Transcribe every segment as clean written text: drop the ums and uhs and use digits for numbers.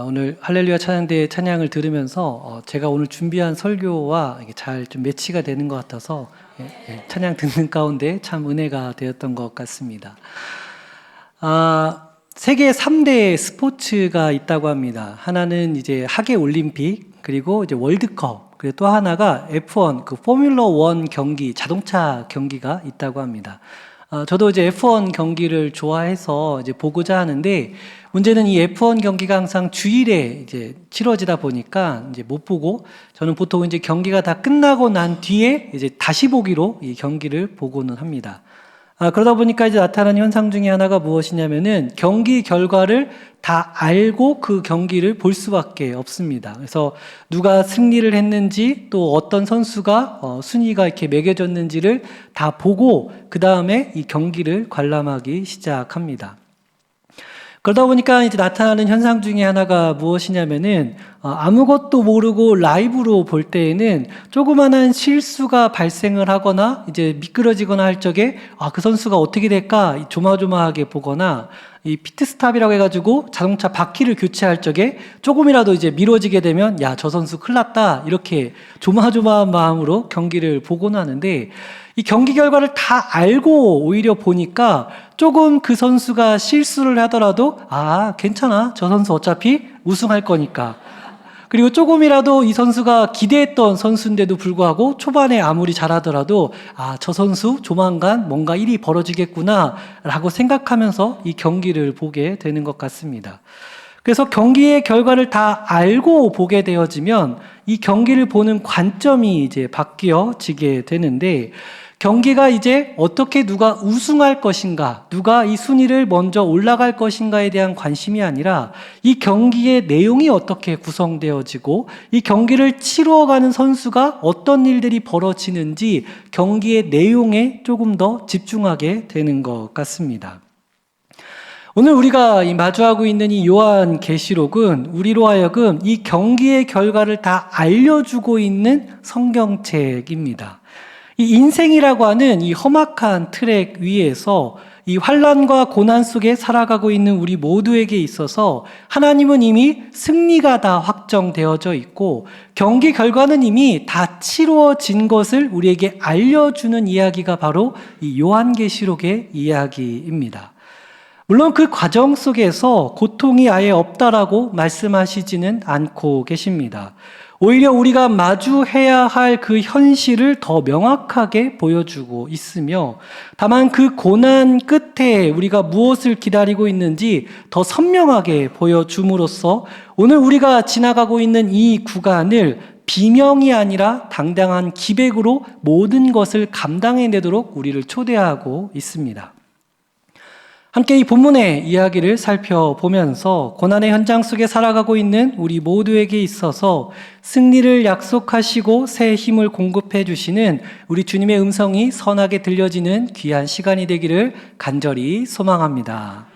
오늘 할렐루야 찬양대의 찬양을 들으면서 제가 오늘 준비한 설교와 잘 좀 매치가 되는 것 같아서 찬양 듣는 가운데 참 은혜가 되었던 것 같습니다. 세계 3대 스포츠가 있다고 합니다. 하나는 이제 하계 올림픽, 그리고 이제 월드컵, 그리고 또 하나가 F1, 그 포뮬러 1 경기, 자동차 경기가 있다고 합니다. 저도 이제 F1 경기를 좋아해서 이제 보고자 하는데, 문제는 이 F1 경기가 항상 주일에 이제 치러지다 보니까 이제 못 보고, 저는 보통 이제 경기가 다 끝나고 난 뒤에 이제 다시 보기로 이 경기를 보고는 합니다. 그러다 보니까 이제 나타나는 현상 중에 하나가 무엇이냐면은 경기 결과를 다 알고 그 경기를 볼 수밖에 없습니다. 그래서 누가 승리를 했는지, 또 어떤 선수가 순위가 이렇게 매겨졌는지를 다 보고 그 다음에 이 경기를 관람하기 시작합니다. 그러다 보니까 이제 나타나는 현상 중에 하나가 무엇이냐면은 아무것도 모르고 라이브로 볼 때에는 조그만한 실수가 발생을 하거나 이제 미끄러지거나 할 적에 그 선수가 어떻게 될까 조마조마하게 보거나, 이 피트스탑이라고 해가지고 자동차 바퀴를 교체할 적에 조금이라도 이제 미뤄지게 되면 야, 저 선수 큰일 났다 이렇게 조마조마한 마음으로 경기를 보곤 하는데, 이 경기 결과를 다 알고 오히려 보니까 조금 그 선수가 실수를 하더라도 괜찮아, 저 선수 어차피 우승할 거니까. 그리고 조금이라도 이 선수가 기대했던 선수인데도 불구하고 초반에 아무리 잘하더라도 저 선수 조만간 뭔가 일이 벌어지겠구나 라고 생각하면서 이 경기를 보게 되는 것 같습니다. 그래서 경기의 결과를 다 알고 보게 되어지면 이 경기를 보는 관점이 이제 바뀌어지게 되는데, 경기가 이제 어떻게 누가 우승할 것인가, 누가 이 순위를 먼저 올라갈 것인가에 대한 관심이 아니라 이 경기의 내용이 어떻게 구성되어지고 이 경기를 치루어가는 선수가 어떤 일들이 벌어지는지 경기의 내용에 조금 더 집중하게 되는 것 같습니다. 오늘 우리가 마주하고 있는 이 요한계시록은 우리로 하여금 이 경기의 결과를 다 알려주고 있는 성경책입니다. 이 인생이라고 하는 이 험악한 트랙 위에서 이 환난과 고난 속에 살아가고 있는 우리 모두에게 있어서 하나님은 이미 승리가 다 확정되어져 있고 경기 결과는 이미 다 치루어진 것을 우리에게 알려주는 이야기가 바로 이 요한계시록의 이야기입니다. 물론 그 과정 속에서 고통이 아예 없다라고 말씀하시지는 않고 계십니다. 오히려 우리가 마주해야 할 그 현실을 더 명확하게 보여주고 있으며, 다만 그 고난 끝에 우리가 무엇을 기다리고 있는지 더 선명하게 보여줌으로써 오늘 우리가 지나가고 있는 이 구간을 비명이 아니라 당당한 기백으로 모든 것을 감당해내도록 우리를 초대하고 있습니다. 함께 이 본문의 이야기를 살펴보면서 고난의 현장 속에 살아가고 있는 우리 모두에게 있어서 승리를 약속하시고 새 힘을 공급해 주시는 우리 주님의 음성이 선하게 들려지는 귀한 시간이 되기를 간절히 소망합니다.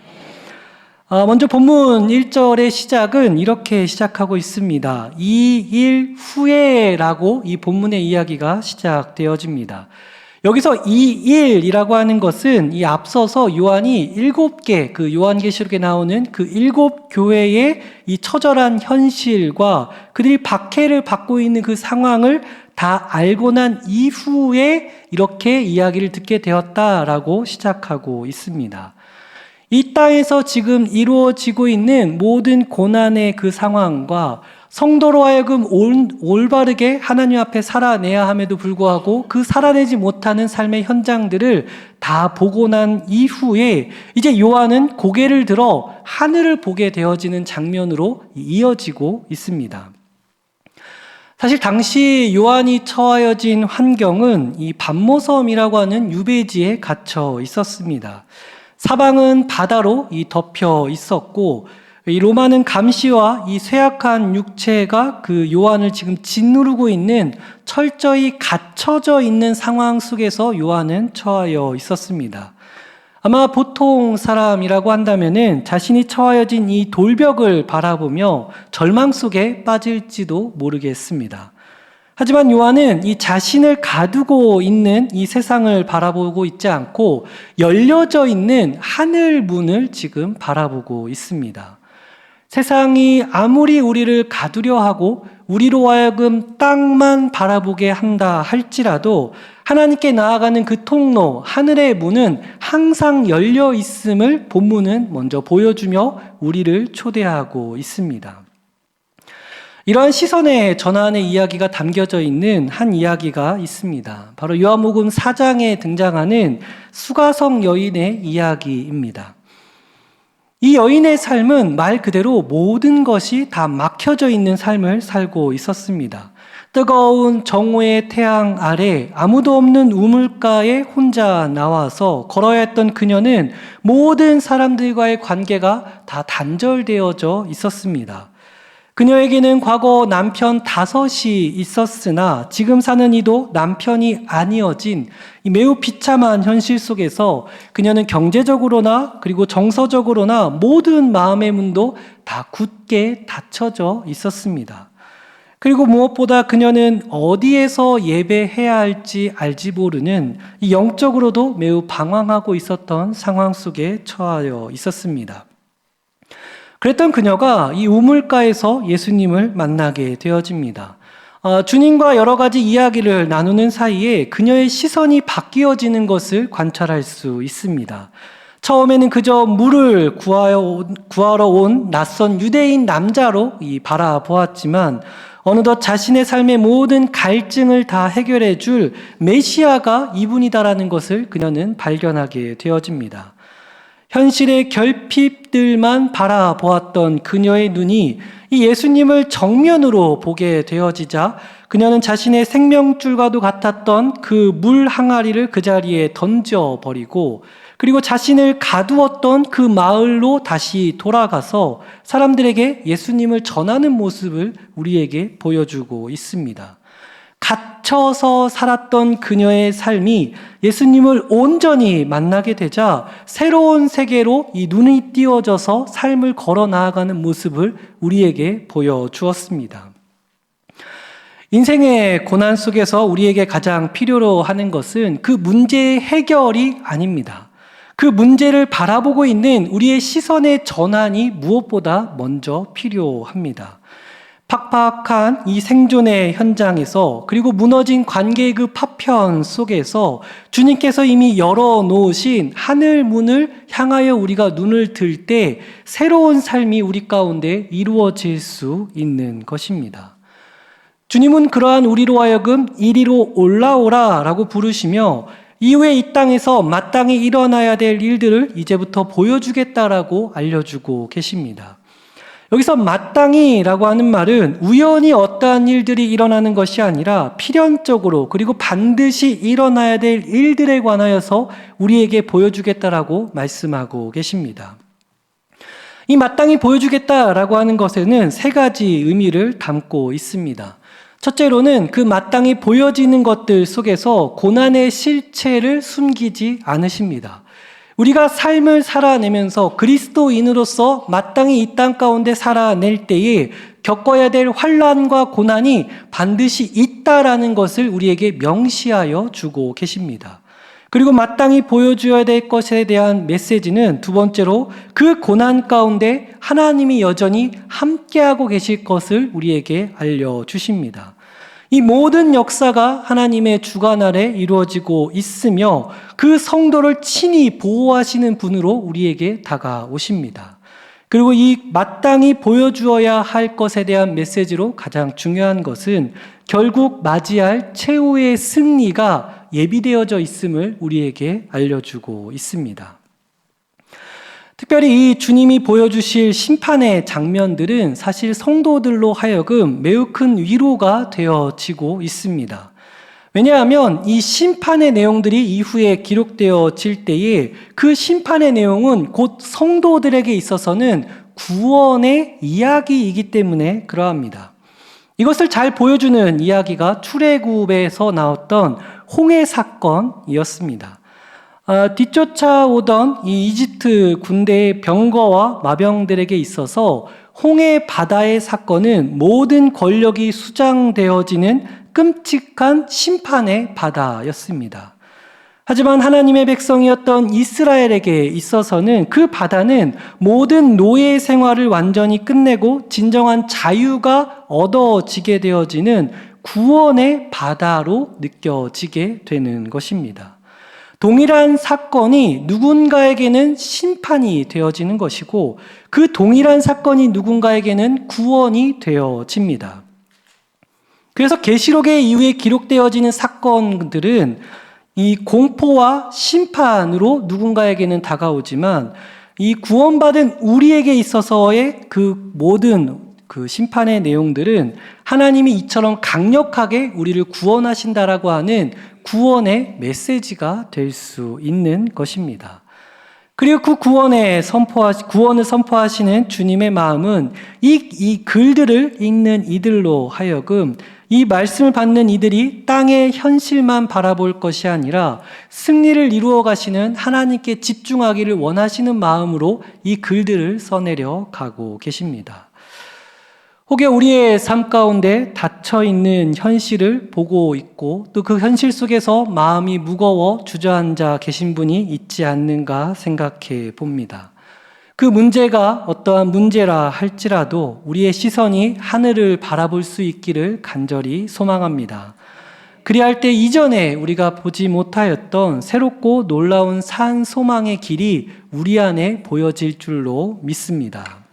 먼저 본문 1절의 시작은 이렇게 시작하고 있습니다. 이 일 후에라고 이 본문의 이야기가 시작되어집니다. 여기서 이 일이라고 하는 것은 이 앞서서 요한이 7개 그 요한계시록에 나오는 그 7교회의 이 처절한 현실과 그들이 박해를 받고 있는 그 상황을 다 알고 난 이후에 이렇게 이야기를 듣게 되었다라고 시작하고 있습니다. 이 땅에서 지금 이루어지고 있는 모든 고난의 그 상황과 성도로 하여금 올바르게 하나님 앞에 살아내야 함에도 불구하고 그 살아내지 못하는 삶의 현장들을 다 보고 난 이후에 이제 요한은 고개를 들어 하늘을 보게 되어지는 장면으로 이어지고 있습니다. 사실 당시 요한이 처하여진 환경은 이 밤모섬이라고 하는 유배지에 갇혀 있었습니다. 사방은 바다로 덮여 있었고, 이 로마는 감시와 이 쇠약한 육체가 그 요한을 지금 짓누르고 있는 철저히 갇혀져 있는 상황 속에서 요한은 처하여 있었습니다. 아마 보통 사람이라고 한다면은 자신이 처하여진 이 돌벽을 바라보며 절망 속에 빠질지도 모르겠습니다. 하지만 요한은 이 자신을 가두고 있는 이 세상을 바라보고 있지 않고 열려져 있는 하늘 문을 지금 바라보고 있습니다. 세상이 아무리 우리를 가두려 하고 우리로 하여금 땅만 바라보게 한다 할지라도 하나님께 나아가는 그 통로, 하늘의 문은 항상 열려 있음을 본문은 먼저 보여주며 우리를 초대하고 있습니다. 이러한 시선의 전환의 이야기가 담겨져 있는 한 이야기가 있습니다. 바로 요한복음 4장에 등장하는 수가성 여인의 이야기입니다. 이 여인의 삶은 말 그대로 모든 것이 다 막혀져 있는 삶을 살고 있었습니다. 뜨거운 정오의 태양 아래 아무도 없는 우물가에 혼자 나와서 걸어야 했던 그녀는 모든 사람들과의 관계가 다 단절되어져 있었습니다. 그녀에게는 과거 남편 5이 있었으나 지금 사는 이도 남편이 아니어진 이 매우 비참한 현실 속에서 그녀는 경제적으로나 그리고 정서적으로나 모든 마음의 문도 다 굳게 닫혀져 있었습니다. 그리고 무엇보다 그녀는 어디에서 예배해야 할지 알지 모르는 이 영적으로도 매우 방황하고 있었던 상황 속에 처하여 있었습니다. 그랬던 그녀가 이 우물가에서 예수님을 만나게 되어집니다. 주님과 여러 가지 이야기를 나누는 사이에 그녀의 시선이 바뀌어지는 것을 관찰할 수 있습니다. 처음에는 그저 물을 구하러 온 낯선 유대인 남자로 바라보았지만 어느덧 자신의 삶의 모든 갈증을 다 해결해 줄 메시아가 이분이다라는 것을 그녀는 발견하게 되어집니다. 현실의 결핍들만 바라보았던 그녀의 눈이 이 예수님을 정면으로 보게 되어지자 그녀는 자신의 생명줄과도 같았던 그 물 항아리를 그 자리에 던져버리고 그리고 자신을 가두었던 그 마을로 다시 돌아가서 사람들에게 예수님을 전하는 모습을 우리에게 보여주고 있습니다. 갇혀서 살았던 그녀의 삶이 예수님을 온전히 만나게 되자 새로운 세계로 이 눈이 띄어져서 삶을 걸어 나아가는 모습을 우리에게 보여주었습니다. 인생의 고난 속에서 우리에게 가장 필요로 하는 것은 그 문제의 해결이 아닙니다. 그 문제를 바라보고 있는 우리의 시선의 전환이 무엇보다 먼저 필요합니다. 팍팍한 이 생존의 현장에서 그리고 무너진 관계의 그 파편 속에서 주님께서 이미 열어놓으신 하늘 문을 향하여 우리가 눈을 들 때 새로운 삶이 우리 가운데 이루어질 수 있는 것입니다. 주님은 그러한 우리로 하여금 이리로 올라오라 라고 부르시며 이후에 이 땅에서 마땅히 일어나야 될 일들을 이제부터 보여주겠다라고 알려주고 계십니다. 여기서 마땅히라고 하는 말은 우연히 어떠한 일들이 일어나는 것이 아니라 필연적으로 그리고 반드시 일어나야 될 일들에 관하여서 우리에게 보여주겠다라고 말씀하고 계십니다. 이 마땅히 보여주겠다라고 하는 것에는 3가지 의미를 담고 있습니다. 첫째로는 그 마땅히 보여지는 것들 속에서 고난의 실체를 숨기지 않으십니다. 우리가 삶을 살아내면서 그리스도인으로서 마땅히 이 땅 가운데 살아낼 때에 겪어야 될 환난과 고난이 반드시 있다라는 것을 우리에게 명시하여 주고 계십니다. 그리고 마땅히 보여줘야 될 것에 대한 메시지는 2번째로 그 고난 가운데 하나님이 여전히 함께하고 계실 것을 우리에게 알려주십니다. 이 모든 역사가 하나님의 주관 아래 이루어지고 있으며 그 성도를 친히 보호하시는 분으로 우리에게 다가오십니다. 그리고 이 마땅히 보여주어야 할 것에 대한 메시지로 가장 중요한 것은 결국 맞이할 최후의 승리가 예비되어져 있음을 우리에게 알려주고 있습니다. 특별히 이 주님이 보여주실 심판의 장면들은 사실 성도들로 하여금 매우 큰 위로가 되어지고 있습니다. 왜냐하면 이 심판의 내용들이 이후에 기록되어질 때에 그 심판의 내용은 곧 성도들에게 있어서는 구원의 이야기이기 때문에 그러합니다. 이것을 잘 보여주는 이야기가 출애굽에서 나왔던 홍해 사건이었습니다. 뒤쫓아오던 이 이집트 군대의 병거와 마병들에게 있어서 홍해 바다의 사건은 모든 권력이 수장되어지는 끔찍한 심판의 바다였습니다. 하지만 하나님의 백성이었던 이스라엘에게 있어서는 그 바다는 모든 노예 생활을 완전히 끝내고 진정한 자유가 얻어지게 되어지는 구원의 바다로 느껴지게 되는 것입니다. 동일한 사건이 누군가에게는 심판이 되어지는 것이고 그 동일한 사건이 누군가에게는 구원이 되어집니다. 그래서 계시록의 이후에 기록되어지는 사건들은 이 공포와 심판으로 누군가에게는 다가오지만 이 구원받은 우리에게 있어서의 그 모든 그 심판의 내용들은 하나님이 이처럼 강력하게 우리를 구원하신다라고 하는 구원의 메시지가 될 수 있는 것입니다. 그리고 그 구원을 선포하시는 주님의 마음은 이 글들을 읽는 이들로 하여금 이 말씀을 받는 이들이 땅의 현실만 바라볼 것이 아니라 승리를 이루어 가시는 하나님께 집중하기를 원하시는 마음으로 이 글들을 써내려 가고 계십니다. 혹여 우리의 삶 가운데 닫혀있는 현실을 보고 있고 또 그 현실 속에서 마음이 무거워 주저앉아 계신 분이 있지 않는가 생각해 봅니다. 그 문제가 어떠한 문제라 할지라도 우리의 시선이 하늘을 바라볼 수 있기를 간절히 소망합니다. 그리할 때 이전에 우리가 보지 못하였던 새롭고 놀라운 산 소망의 길이 우리 안에 보여질 줄로 믿습니다.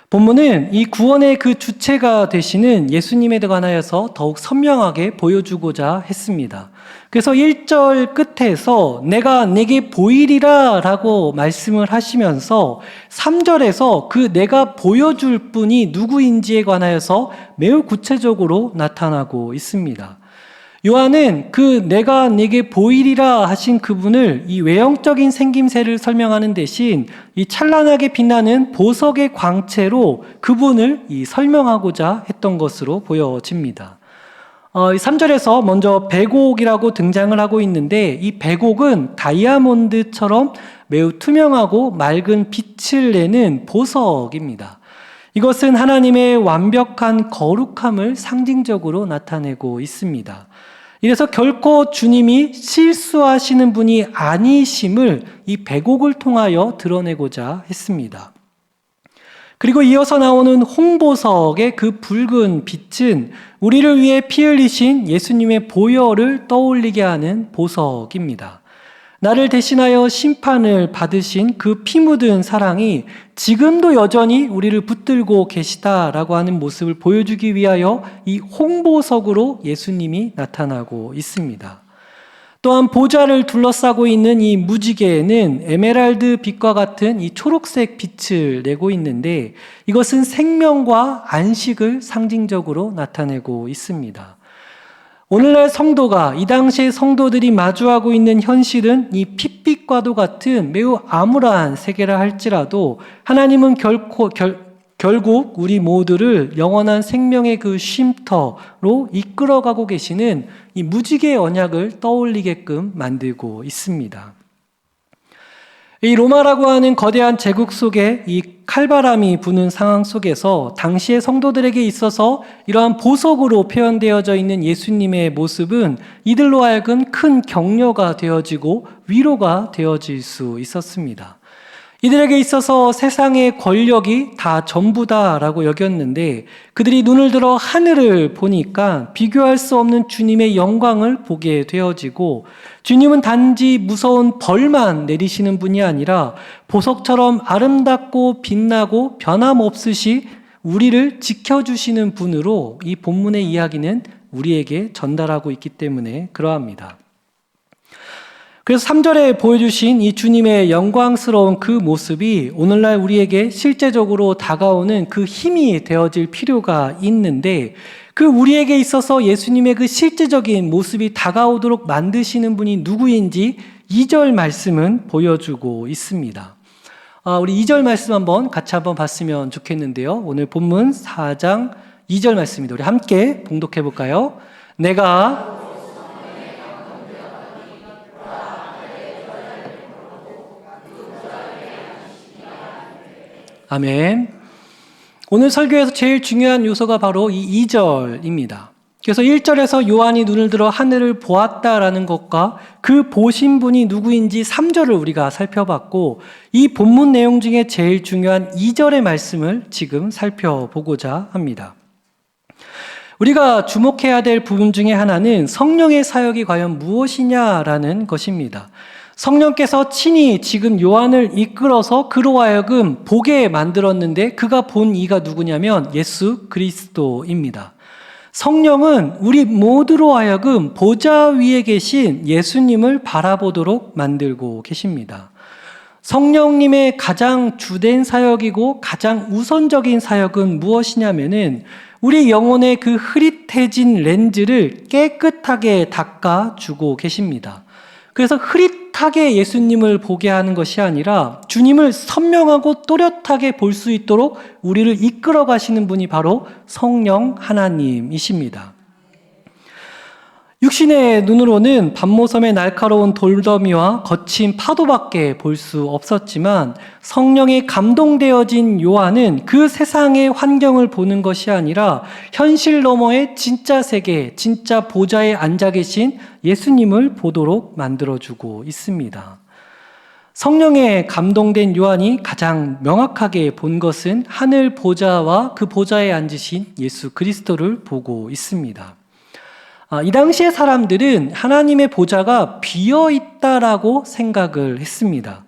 본문은 이 구원의 그 주체가 되시는 예수님에 관하여서 더욱 선명하게 보여주고자 했습니다. 그래서 1절 끝에서 내가 네게 보이리라 라고 말씀을 하시면서 3절에서 그 내가 보여줄 분이 누구인지에 관하여서 매우 구체적으로 나타나고 있습니다. 요한은 그 내가 네게 보이리라 하신 그분을 이 외형적인 생김새를 설명하는 대신 이 찬란하게 빛나는 보석의 광채로 그분을 설명하고자 했던 것으로 보여집니다. 3절에서 먼저 백옥이라고 등장을 하고 있는데 이 백옥은 다이아몬드처럼 매우 투명하고 맑은 빛을 내는 보석입니다. 이것은 하나님의 완벽한 거룩함을 상징적으로 나타내고 있습니다. 이래서 결코 주님이 실수하시는 분이 아니심을 이 백옥을 통하여 드러내고자 했습니다. 그리고 이어서 나오는 홍보석의 그 붉은 빛은 우리를 위해 피 흘리신 예수님의 보혈을 떠올리게 하는 보석입니다. 나를 대신하여 심판을 받으신 그 피 묻은 사랑이 지금도 여전히 우리를 붙들고 계시다라고 하는 모습을 보여주기 위하여 이 홍보석으로 예수님이 나타나고 있습니다. 또한 보좌를 둘러싸고 있는 이 무지개는 에메랄드 빛과 같은 이 초록색 빛을 내고 있는데 이것은 생명과 안식을 상징적으로 나타내고 있습니다. 오늘날 성도가 이 당시의 성도들이 마주하고 있는 현실은 이 핏빛과도 같은 매우 암울한 세계라 할지라도 하나님은 결국 우리 모두를 영원한 생명의 그 쉼터로 이끌어가고 계시는 이 무지개의 언약을 떠올리게끔 만들고 있습니다. 이 로마라고 하는 거대한 제국 속에 이 칼바람이 부는 상황 속에서 당시의 성도들에게 있어서 이러한 보석으로 표현되어져 있는 예수님의 모습은 이들로 하여금 큰 격려가 되어지고 위로가 되어질 수 있었습니다. 이들에게 있어서 세상의 권력이 다 전부다라고 여겼는데 그들이 눈을 들어 하늘을 보니까 비교할 수 없는 주님의 영광을 보게 되어지고 주님은 단지 무서운 벌만 내리시는 분이 아니라 보석처럼 아름답고 빛나고 변함없으시 우리를 지켜주시는 분으로 이 본문의 이야기는 우리에게 전달하고 있기 때문에 그러합니다. 그래서 3절에 보여주신 이 주님의 영광스러운 그 모습이 오늘날 우리에게 실제적으로 다가오는 그 힘이 되어질 필요가 있는데 그 우리에게 있어서 예수님의 그 실제적인 모습이 다가오도록 만드시는 분이 누구인지 2절 말씀은 보여주고 있습니다. 우리 2절 말씀 같이 한번 봤으면 좋겠는데요. 오늘 본문 4장 2절 말씀입니다. 우리 함께 봉독해 볼까요? 내가 아멘. 오늘 설교에서 제일 중요한 요소가 바로 이 2절입니다. 그래서 1절에서 요한이 눈을 들어 하늘을 보았다라는 것과 그 보신 분이 누구인지 3절을 우리가 살펴봤고, 이 본문 내용 중에 제일 중요한 2절의 말씀을 지금 살펴보고자 합니다. 우리가 주목해야 될 부분 중에 하나는 성령의 사역이 과연 무엇이냐라는 것입니다. 성령께서 친히 지금 요한을 이끌어서 그로 하여금 보게 만들었는데, 그가 본 이가 누구냐면 예수 그리스도입니다. 성령은 우리 모두로 하여금 보좌 위에 계신 예수님을 바라보도록 만들고 계십니다. 성령님의 가장 주된 사역이고 가장 우선적인 사역은 무엇이냐면은 우리 영혼의 그 흐릿해진 렌즈를 깨끗하게 닦아주고 계십니다. 그래서 흐릿하게 예수님을 보게 하는 것이 아니라 주님을 선명하고 또렷하게 볼 수 있도록 우리를 이끌어 가시는 분이 바로 성령 하나님이십니다. 육신의 눈으로는 밤모섬의 날카로운 돌더미와 거친 파도밖에 볼 수 없었지만, 성령에 감동되어진 요한은 그 세상의 환경을 보는 것이 아니라 현실 너머의 진짜 세계, 진짜 보좌에 앉아 계신 예수님을 보도록 만들어주고 있습니다. 성령에 감동된 요한이 가장 명확하게 본 것은 하늘 보좌와 그 보좌에 앉으신 예수 그리스도를 보고 있습니다. 이 당시의 사람들은 하나님의 보좌가 비어있다라고 생각을 했습니다.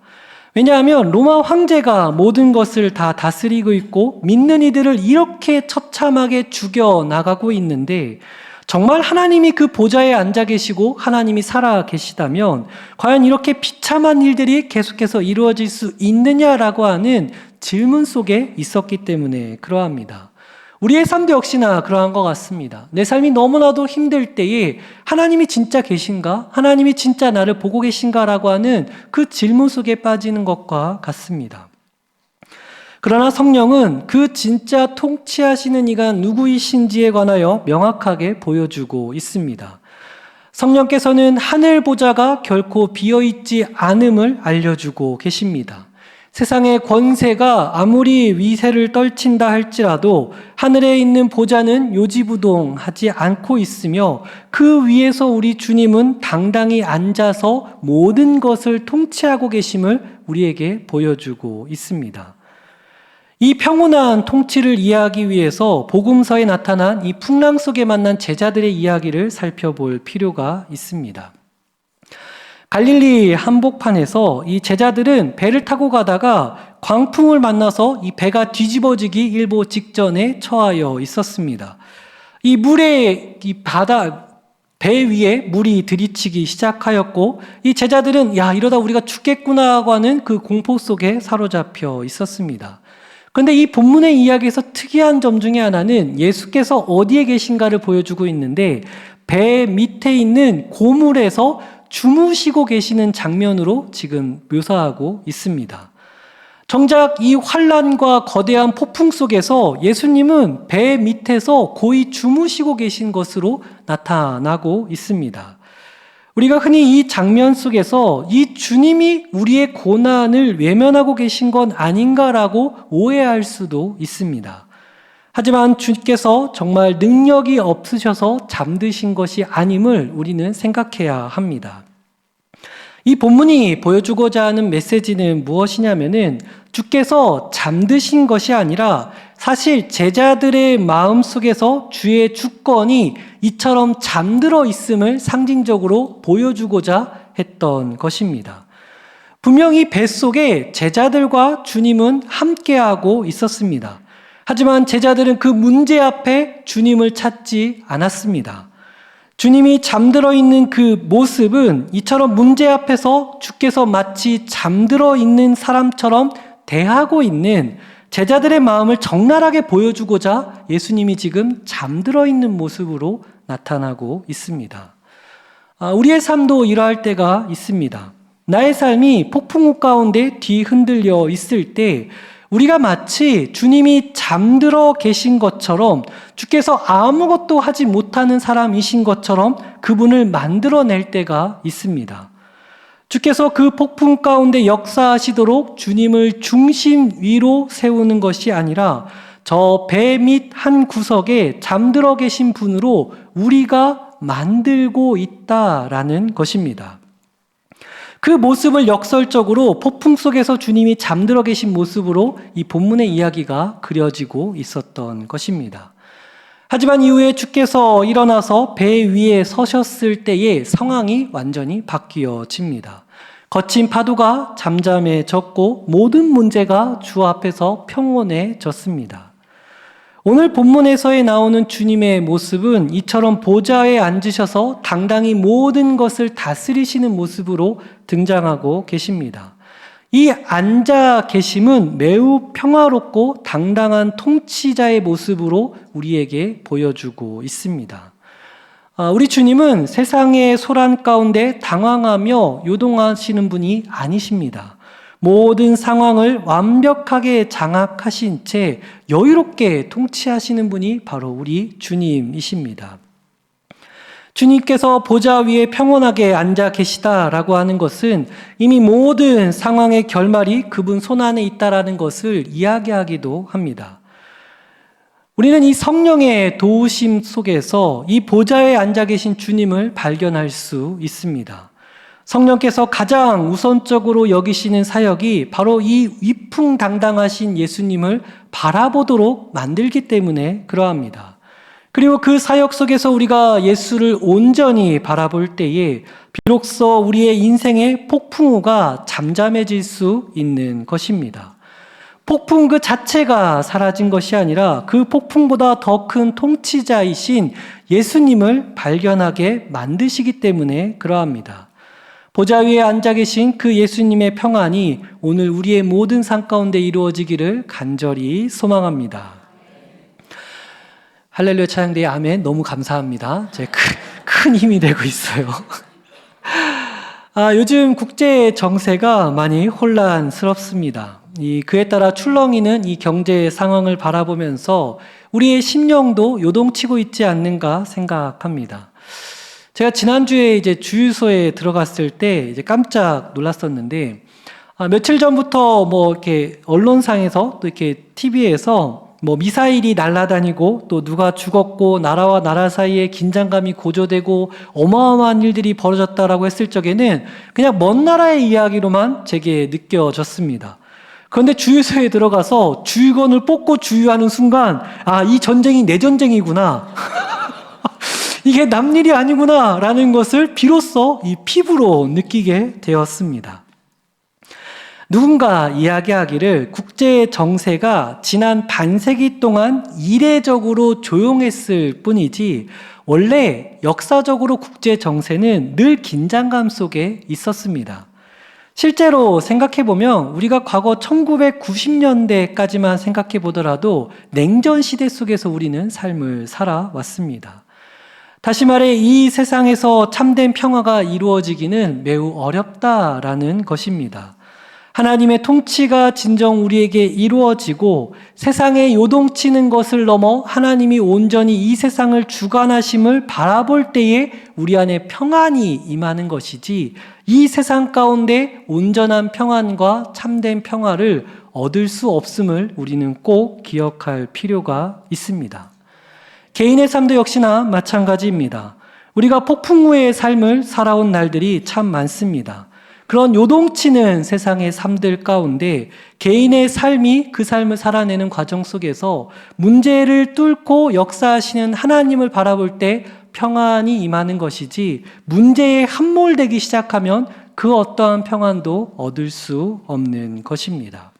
왜냐하면 로마 황제가 모든 것을 다 다스리고 있고 믿는 이들을 이렇게 처참하게 죽여나가고 있는데, 정말 하나님이 그 보좌에 앉아 계시고 하나님이 살아 계시다면 과연 이렇게 비참한 일들이 계속해서 이루어질 수 있느냐라고 하는 질문 속에 있었기 때문에 그러합니다. 우리의 삶도 역시나 그러한 것 같습니다. 내 삶이 너무나도 힘들 때에 하나님이 진짜 계신가? 하나님이 진짜 나를 보고 계신가라고 하는 그 질문 속에 빠지는 것과 같습니다. 그러나 성령은 그 진짜 통치하시는 이가 누구이신지에 관하여 명확하게 보여주고 있습니다. 성령께서는 하늘 보좌가 결코 비어있지 않음을 알려주고 계십니다. 세상의 권세가 아무리 위세를 떨친다 할지라도 하늘에 있는 보좌는 요지부동하지 않고 있으며, 그 위에서 우리 주님은 당당히 앉아서 모든 것을 통치하고 계심을 우리에게 보여주고 있습니다. 이 평온한 통치를 이해하기 위해서 복음서에 나타난 이 풍랑 속에 만난 제자들의 이야기를 살펴볼 필요가 있습니다. 갈릴리 한복판에서 이 제자들은 배를 타고 가다가 광풍을 만나서 이 배가 뒤집어지기 일보 직전에 처하여 있었습니다. 이 물에 배 위에 물이 들이치기 시작하였고, 이 제자들은 이러다 우리가 죽겠구나 하고 하는 그 공포 속에 사로잡혀 있었습니다. 그런데 이 본문의 이야기에서 특이한 점 중에 하나는 예수께서 어디에 계신가를 보여주고 있는데, 배 밑에 있는 고물에서 주무시고 계시는 장면으로 지금 묘사하고 있습니다. 정작 이 환란과 거대한 폭풍 속에서 예수님은 배 밑에서 고이 주무시고 계신 것으로 나타나고 있습니다. 우리가 흔히 이 장면 속에서 이 주님이 우리의 고난을 외면하고 계신 건 아닌가라고 오해할 수도 있습니다. 하지만 주께서 정말 능력이 없으셔서 잠드신 것이 아님을 우리는 생각해야 합니다. 이 본문이 보여주고자 하는 메시지는 무엇이냐면은 주께서 잠드신 것이 아니라 사실 제자들의 마음 속에서 주의 주권이 이처럼 잠들어 있음을 상징적으로 보여주고자 했던 것입니다. 분명히 뱃속에 제자들과 주님은 함께하고 있었습니다. 하지만 제자들은 그 문제 앞에 주님을 찾지 않았습니다. 주님이 잠들어 있는 그 모습은 이처럼 문제 앞에서 주께서 마치 잠들어 있는 사람처럼 대하고 있는 제자들의 마음을 적나라하게 보여주고자 예수님이 지금 잠들어 있는 모습으로 나타나고 있습니다. 우리의 삶도 이러할 때가 있습니다. 나의 삶이 폭풍우 가운데 뒤흔들려 있을 때 우리가 마치 주님이 잠들어 계신 것처럼, 주께서 아무것도 하지 못하는 사람이신 것처럼 그분을 만들어낼 때가 있습니다. 주께서 그 폭풍 가운데 역사하시도록 주님을 중심 위로 세우는 것이 아니라 저 배 밑 한 구석에 잠들어 계신 분으로 우리가 만들고 있다라는 것입니다. 그 모습을 역설적으로 폭풍 속에서 주님이 잠들어 계신 모습으로 이 본문의 이야기가 그려지고 있었던 것입니다. 하지만 이후에 주께서 일어나서 배 위에 서셨을 때의 상황이 완전히 바뀌어집니다. 거친 파도가 잠잠해졌고 모든 문제가 주 앞에서 평온해졌습니다. 오늘 본문에서에 나오는 주님의 모습은 이처럼 보좌에 앉으셔서 당당히 모든 것을 다스리시는 모습으로 등장하고 계십니다. 이 앉아 계심은 매우 평화롭고 당당한 통치자의 모습으로 우리에게 보여주고 있습니다. 우리 주님은 세상의 소란 가운데 당황하며 요동하시는 분이 아니십니다. 모든 상황을 완벽하게 장악하신 채 여유롭게 통치하시는 분이 바로 우리 주님이십니다. 주님께서 보좌 위에 평온하게 앉아 계시다라고 하는 것은 이미 모든 상황의 결말이 그분 손안에 있다라는 것을 이야기하기도 합니다. 우리는 이 성령의 도우심 속에서 이 보좌에 앉아 계신 주님을 발견할 수 있습니다. 성령께서 가장 우선적으로 여기시는 사역이 바로 이 위풍당당하신 예수님을 바라보도록 만들기 때문에 그러합니다. 그리고 그 사역 속에서 우리가 예수를 온전히 바라볼 때에 비로소 우리의 인생의 폭풍우가 잠잠해질 수 있는 것입니다. 폭풍 그 자체가 사라진 것이 아니라 그 폭풍보다 더 큰 통치자이신 예수님을 발견하게 만드시기 때문에 그러합니다. 보좌 위에 앉아 계신 그 예수님의 평안이 오늘 우리의 모든 삶 가운데 이루어지기를 간절히 소망합니다. 할렐루야 찬양대회 아멘. 너무 감사합니다. 제 큰 힘이 되고 있어요. 요즘 국제 정세가 많이 혼란스럽습니다. 그에 따라 출렁이는 이 경제 상황을 바라보면서 우리의 심령도 요동치고 있지 않는가 생각합니다. 제가 지난주에 이제 주유소에 들어갔을 때 이제 깜짝 놀랐었는데, 며칠 전부터 이렇게 언론상에서 또 이렇게 TV에서 미사일이 날아다니고 또 누가 죽었고 나라와 나라 사이에 긴장감이 고조되고 어마어마한 일들이 벌어졌다라고 했을 적에는 그냥 먼 나라의 이야기로만 제게 느껴졌습니다. 그런데 주유소에 들어가서 주유건을 뽑고 주유하는 순간, 이 전쟁이 내 전쟁이구나. 이게 남 일이 아니구나 라는 것을 비로소 이 피부로 느끼게 되었습니다. 누군가 이야기하기를 국제 정세가 지난 반세기 동안 이례적으로 조용했을 뿐이지 원래 역사적으로 국제 정세는 늘 긴장감 속에 있었습니다. 실제로 생각해보면 우리가 과거 1990년대까지만 생각해보더라도 냉전 시대 속에서 우리는 삶을 살아왔습니다. 다시 말해 이 세상에서 참된 평화가 이루어지기는 매우 어렵다라는 것입니다. 하나님의 통치가 진정 우리에게 이루어지고 세상에 요동치는 것을 넘어 하나님이 온전히 이 세상을 주관하심을 바라볼 때에 우리 안에 평안이 임하는 것이지 이 세상 가운데 온전한 평안과 참된 평화를 얻을 수 없음을 우리는 꼭 기억할 필요가 있습니다. 개인의 삶도 역시나 마찬가지입니다. 우리가 폭풍 후의 삶을 살아온 날들이 참 많습니다. 그런 요동치는 세상의 삶들 가운데 개인의 삶이 그 삶을 살아내는 과정 속에서 문제를 뚫고 역사하시는 하나님을 바라볼 때 평안이 임하는 것이지 문제에 함몰되기 시작하면 그 어떠한 평안도 얻을 수 없는 것입니다.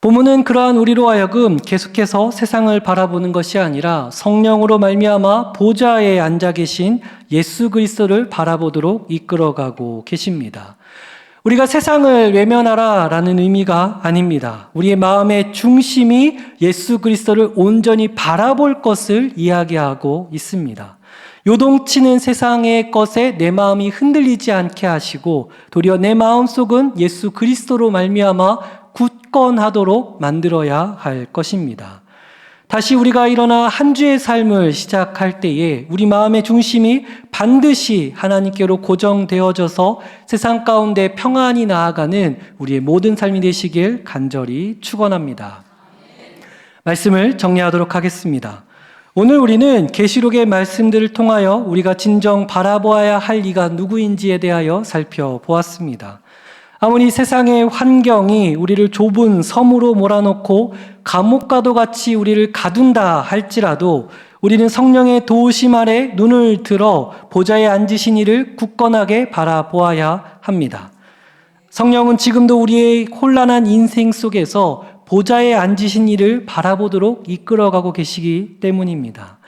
본문은 그러한 우리로 하여금 계속해서 세상을 바라보는 것이 아니라 성령으로 말미암아 보좌에 앉아 계신 예수 그리스도를 바라보도록 이끌어가고 계십니다. 우리가 세상을 외면하라라는 의미가 아닙니다. 우리의 마음의 중심이 예수 그리스도를 온전히 바라볼 것을 이야기하고 있습니다. 요동치는 세상의 것에 내 마음이 흔들리지 않게 하시고 도리어 내 마음속은 예수 그리스도로 말미암아 굳건하도록 만들어야 할 것입니다. 다시 우리가 일어나 한 주의 삶을 시작할 때에 우리 마음의 중심이 반드시 하나님께로 고정되어져서 세상 가운데 평안이 나아가는 우리의 모든 삶이 되시길 간절히 축원합니다. 말씀을 정리하도록 하겠습니다. 오늘 우리는 계시록의 말씀들을 통하여 우리가 진정 바라보아야 할 이가 누구인지에 대하여 살펴보았습니다. 아무리 세상의 환경이 우리를 좁은 섬으로 몰아넣고 감옥과도 같이 우리를 가둔다 할지라도 우리는 성령의 도우심 아래 눈을 들어 보좌에 앉으신 이를 굳건하게 바라보아야 합니다. 성령은 지금도 우리의 혼란한 인생 속에서 보좌에 앉으신 이를 바라보도록 이끌어가고 계시기 때문입니다.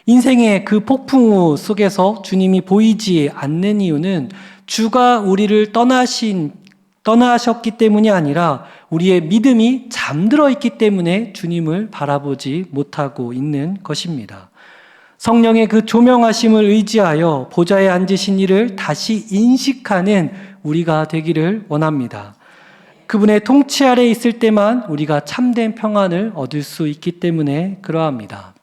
인생의 그 폭풍우 속에서 주님이 보이지 않는 이유는 주가 우리를 떠나셨기 때문이 아니라 우리의 믿음이 잠들어 있기 때문에 주님을 바라보지 못하고 있는 것입니다. 성령의 그 조명하심을 의지하여 보좌에 앉으신 이를 다시 인식하는 우리가 되기를 원합니다. 그분의 통치 아래 있을 때만 우리가 참된 평안을 얻을 수 있기 때문에 그러합니다.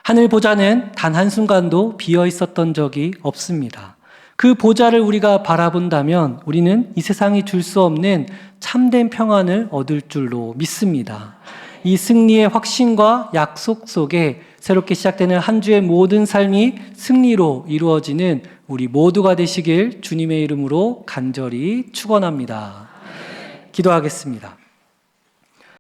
하늘 보좌는 단 한순간도 비어 있었던 적이 없습니다. 그 보좌를 우리가 바라본다면 우리는 이 세상이 줄 수 없는 참된 평안을 얻을 줄로 믿습니다. 이 승리의 확신과 약속 속에 새롭게 시작되는 한 주의 모든 삶이 승리로 이루어지는 우리 모두가 되시길 주님의 이름으로 간절히 축원합니다. 기도하겠습니다.